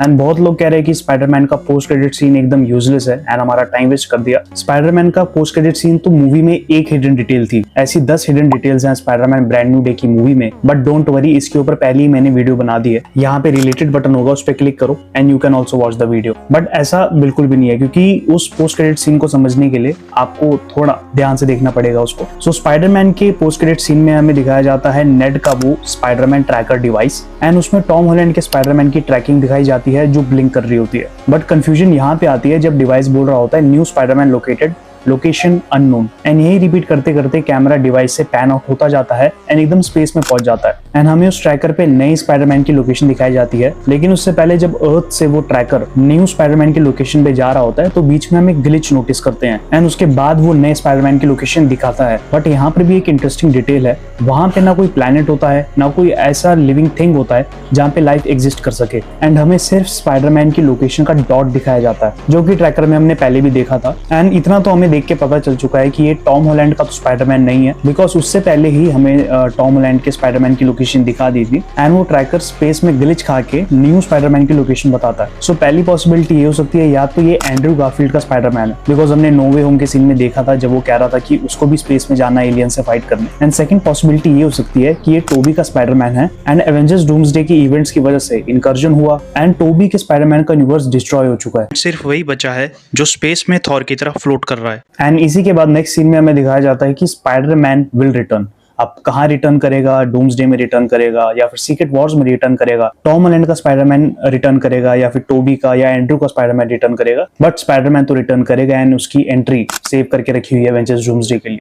And बहुत लोग कह रहे हैं कि स्पाइडरमैन का पोस्ट क्रेडिट सीन एकदम यूजलेस है एंड हमारा टाइम वेस्ट कर दिया। स्पाइडरमैन का पोस्ट क्रेडिट सीन तो मूवी में एक हिडन डिटेल थी, ऐसी 10 हिडन डिटेल्स हैं स्पाइडरमैन ब्रांड न्यू डे की मूवी में। बट डोंट वरी, इसके ऊपर पहले ही मैंने वीडियो बना दी है, यहाँ पे रिलेटेड बटन होगा, उस पर क्लिक करो and you can also watch the video. But ऐसा बिल्कुल भी नहीं है, क्योंकि उस पोस्ट क्रेडिट सीन को समझने के लिए आपको थोड़ा ध्यान से देखना पड़ेगा उसको। सो स्पाइडरमैन के पोस्ट क्रेडिट सीन में हमें दिखाया जाता है नेड का वो स्पाइडरमैन ट्रैकर डिवाइस एंड उसमें टॉम हॉलैंड के स्पाइडरमैन की ट्रैकिंग दिखाई जाती है जो ब्लिंक कर रही होती है। बट कंफ्यूजन यहाँ पे आती है जब डिवाइस बोल रहा होता है new Spiderman located, location unknown, and यही रिपीट करते करते कैमरा डिवाइस से पैन आउट होता जाता है एंड एकदम स्पेस में पहुंच जाता है एंड हमें उस ट्रैकर पे नई स्पाइडरमैन की लोकेशन दिखाई जाती है। लेकिन उससे पहले जब अर्थ से वो ट्रैकर न्यू स्पाइडरमैन की लोकेशन पे जा रहा होता है तो बीच में हम एक ग्लिच नोटिस करते हैं एंड उसके बाद वो नए स्पाइडरमैन की लोकेशन दिखाता है। बट यहाँ पर भी एक इंटरेस्टिंग डिटेल है, वहां पे ना कोई प्लैनेट होता है ना कोई ऐसा लिविंग थिंग होता है जहाँ पे लाइफ एग्जिस्ट कर सके एंड हमें सिर्फ स्पाइडरमैन की लोकेशन का डॉट दिखाया जाता है, जो कि ट्रैकर में हमने पहले भी देखा था। एंड इतना तो हमें देख के पता चल चुका है कि ये टॉम हॉलैंड का तो स्पाइडरमैन नहीं है, बिकॉज उससे पहले ही हमें टॉम हॉलैंड के स्पाइडरमैन की लोकेशन दिखा दी थी एंड वो ट्रैकर स्पेस में ग्लिच खा के न्यू स्पाइडरमैन की लोकेशन बताता है। सो पहली पॉसिबिलिटी ये हो सकती है या तो ये एंड्रू गारफील्ड का स्पाइडरमैन है, बिकॉज हमने नो वे होम के सीन में देखा था जब वो कह रहा था कि उसको भी स्पेस में जाना एलियन से फाइट करने। एंड सेकंड पॉसिबिलिटी ये हो सकती है कि ये टोबी का स्पाइडरमैन है एंड एवेंजर्स डूम्सडे की इवेंट्स की वजह से इनकर्जन हुआ एंड टोबी के स्पाइडरमैन का यूनिवर्स डिस्ट्रॉय हो चुका है, सिर्फ वही बचा है जो स्पेस में थॉर की तरह फ्लोट कर रहा है। एंड इसी के बाद नेक्स्ट सीन में हमें दिखाया जाता है कि स्पाइडरमैन विल रिटर्न। अब कहाँ रिटर्न करेगा, डूम्सडे में रिटर्न करेगा या फिर सीक्रेट वॉर्स में रिटर्न करेगा, टॉम हॉलैंड का स्पाइडरमैन रिटर्न करेगा या फिर टोबी का या एंड्रू का स्पाइडरमैन रिटर्न करेगा। बट स्पाइडरमैन तो रिटर्न करेगा एंड उसकी एंट्री सेव करके रखी हुई है एवेंजर्स डूम्सडे के लिए।